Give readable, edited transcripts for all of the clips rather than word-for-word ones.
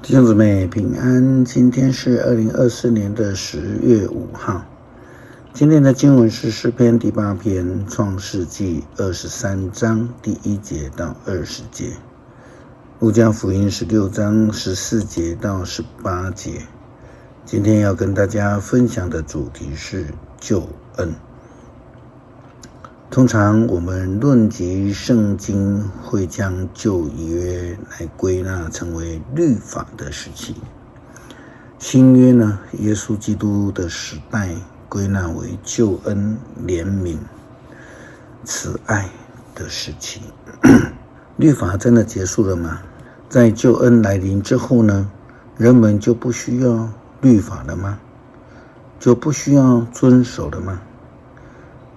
弟兄姊妹平安，今天是2024年的10月5号。今天的经文是诗篇第8篇，创世纪23章第1节到20节，路加福音16章14节到18节。今天要跟大家分享的主题是救恩。通常我们论及圣经会将旧约来归纳成为律法的时期，新约呢，耶稣基督的时代归纳为救恩、怜悯、慈爱的时期。律法真的结束了吗？在救恩来临之后呢，人们就不需要律法了吗？就不需要遵守了吗？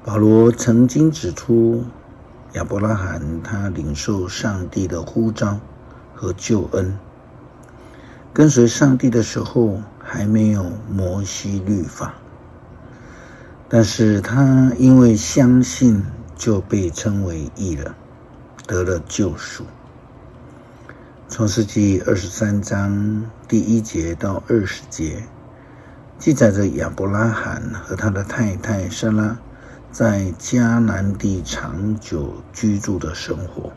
保罗曾经指出，亚伯拉罕他领受上帝的呼召和救恩，跟随上帝的时候还没有摩西律法，但是他因为相信就被称为义了，得了救赎。创世纪23章第1节到20节记载着亚伯拉罕和他的太太撒拉在迦南地长久居住的生活。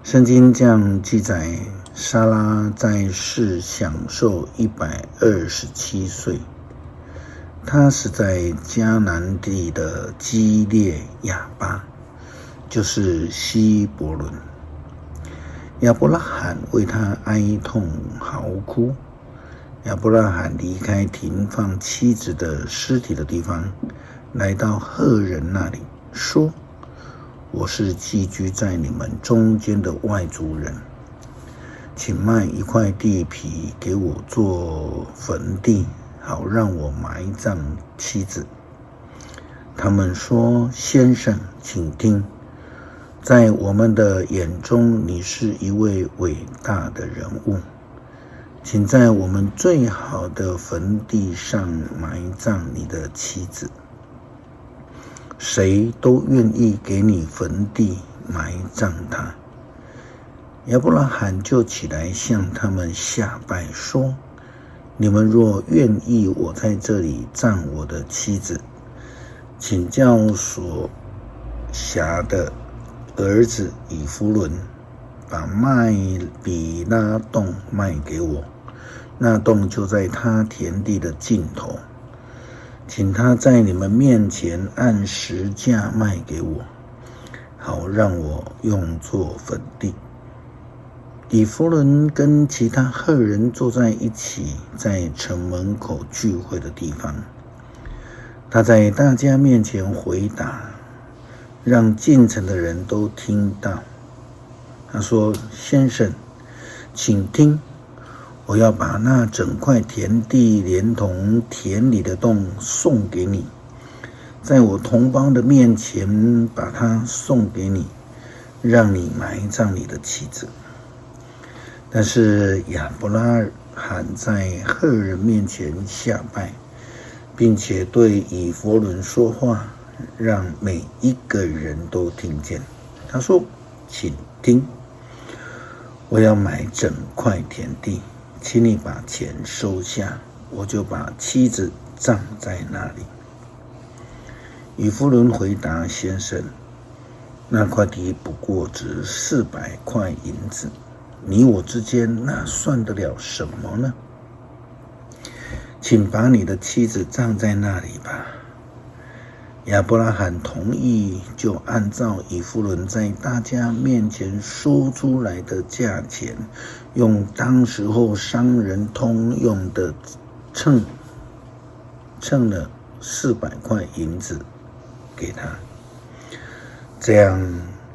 圣经这样记载，撒拉在世享受127岁，他死在迦南地的基列亚巴，就是希伯伦。亚伯拉罕为他哀痛嚎哭。亚伯拉罕离开停放妻子的尸体的地方，来到赫人那里，说：我是寄居在你们中间的外族人，请卖一块地皮给我做坟地，好让我埋葬妻子。他们说：先生，请听，在我们的眼中，你是一位伟大的人物，请在我们最好的坟地上埋葬你的妻子。谁都愿意给你坟地埋葬他。亚伯拉罕就起来向他们下拜，说：你们若愿意我在这里葬我的妻子，请叫所辖的儿子以弗伦把麦比拉洞卖给我，那洞就在他田地的尽头，请他在你们面前按实价卖给我，好让我用作坟地。以弗伦跟其他赫人坐在一起，在城门口聚会的地方，他在大家面前回答，让进城的人都听到。他说：先生，请听，我要把那整块田地连同田里的洞送给你，在我同胞的面前把它送给你，让你埋葬你的妻子。但是亚伯拉罕在赫人面前下拜，并且对以弗伦说话，让每一个人都听见。他说：请听，我要买整块田地，请你把钱收下，我就把妻子葬在那里。以弗伦回答：先生，那块地不过值400块银子，你我之间那算得了什么呢？请把你的妻子葬在那里吧。亚伯拉罕同意，就按照以弗伦在大家面前说出来的价钱，用当时候商人通用的秤了400块银子给他。这样，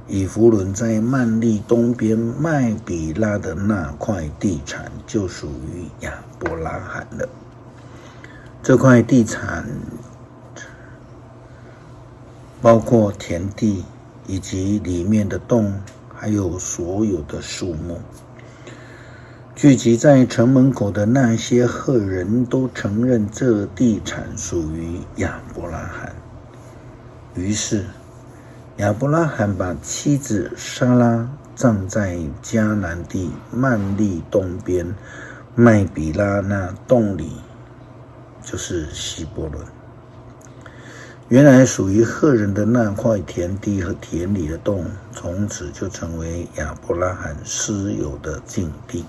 以弗伦在曼利东边麦比拉的那块地产就属于亚伯拉罕了。这块地产包括田地以及里面的洞，还有所有的树木。聚集在城门口的那些赫人都承认这地产属于亚伯拉罕。于是亚伯拉罕把妻子撒拉葬在迦南地曼利东边麦比拉那洞里，就是希伯伦。原来属于赫人的那块田地和田里的洞，从此就成为亚伯拉罕私有的境地。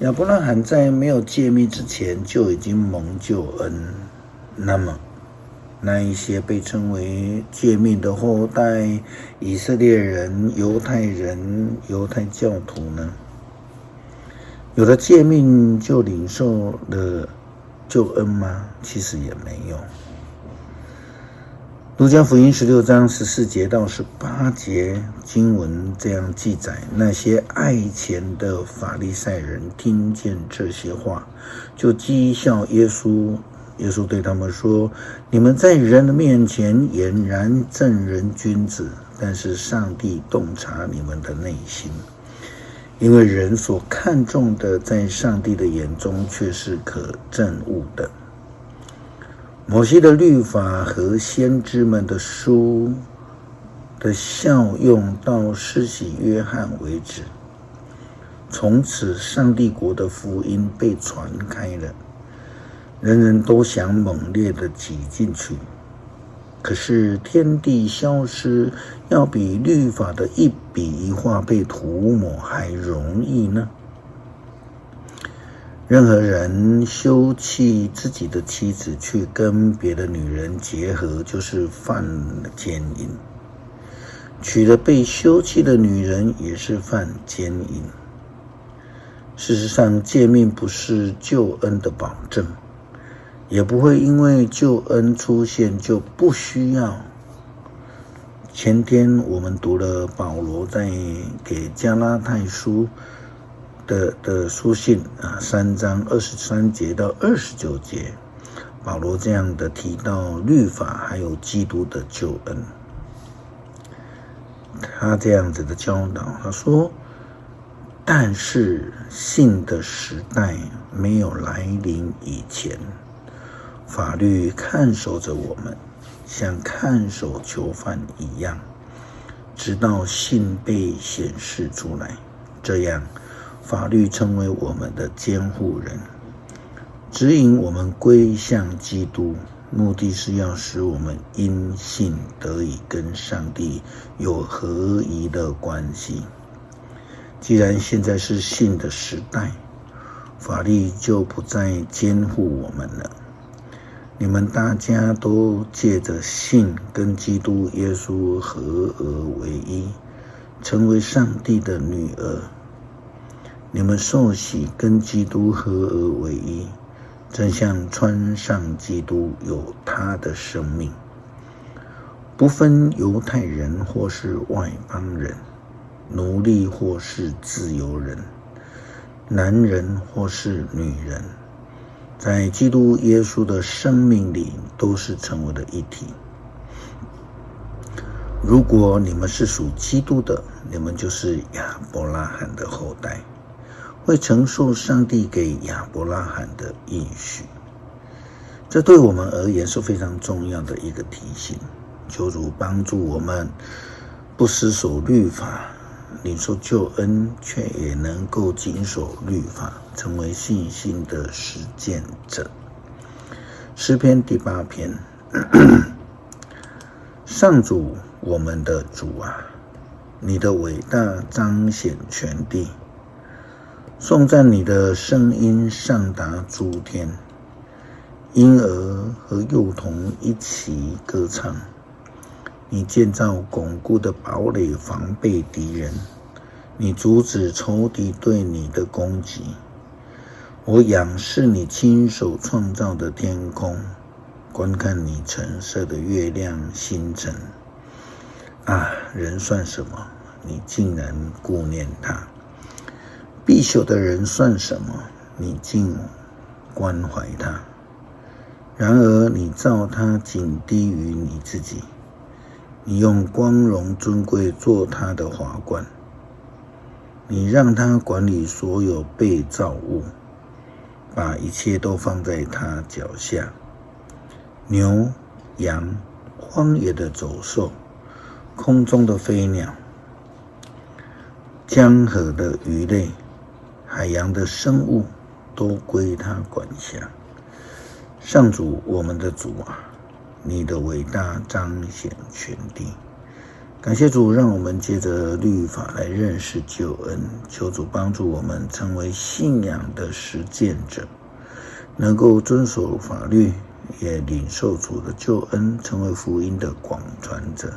亚伯拉罕在没有诫命之前就已经蒙救恩，那么那一些被称为诫命的后代以色列人、犹太人、犹太教徒呢？有了诫命就领受了救恩吗？其实也没有。路加福音16章14节到18节经文这样记载：那些爱钱的法利赛人听见这些话，就讥笑耶稣。耶稣对他们说：你们在人的面前俨然正人君子，但是上帝洞察你们的内心，因为人所看重的，在上帝的眼中却是可憎恶的。摩西的律法和先知们的书的效用到施洗约翰为止，从此上帝国的福音被传开了，人人都想猛烈地挤进去。可是天地消失，要比律法的一笔一画被涂抹还容易呢？任何人休弃自己的妻子去跟别的女人结合，就是犯了奸淫；娶了被休弃的女人，也是犯奸淫。事实上，诫命不是救恩的保证，也不会因为救恩出现就不需要。前天我们读了保罗在给加拉太书的书信3章23节到29节，保罗这样的提到律法还有基督的救恩。他这样子的教导，他说：但是信的时代没有来临以前，法律看守着我们，像看守囚犯一样，直到信被显示出来。这样法律成为我们的监护人，指引我们归向基督，目的是要使我们因信得以跟上帝有合一的关系。既然现在是信的时代，法律就不再监护我们了。你们大家都借着信跟基督耶稣合而为一，成为上帝的女儿。你们受洗跟基督合而为一，正像穿上基督，有他的生命，不分犹太人或是外邦人，奴隶或是自由人，男人或是女人，在基督耶稣的生命里都是成为了一体。如果你们是属基督的，你们就是亚伯拉罕的后代，会承受上帝给亚伯拉罕的应许。这对我们而言是非常重要的一个提醒，求主帮助我们不死守律法，领受救恩，却也能够谨守律法，成为信心的实践者。诗篇第8篇上主，我们的主啊，你的伟大彰显全地，颂赞你的声音上达诸天，婴儿和幼童一起歌唱。你建造巩固的堡垒，防备敌人，你阻止仇敌对你的攻击。我仰视你亲手创造的天空，观看你陈设的月亮星辰。人算什么？你竟然顾念他。必朽的人算什么？你竟关怀他。然而你造他仅低于你自己，你用光荣尊贵做他的华冠，你让他管理所有被造物，把一切都放在他脚下，牛、羊、荒野的走兽、空中的飞鸟。江河的鱼类、海洋的生物都归他管辖。上主，我们的主啊，你的伟大彰显全地。感谢主，让我们借着律法来认识救恩，求主帮助我们成为信仰的实践者，能够遵守法律，也领受主的救恩，成为福音的广传者。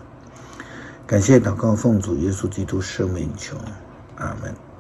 感谢祷告，奉主耶稣基督圣名求，阿们。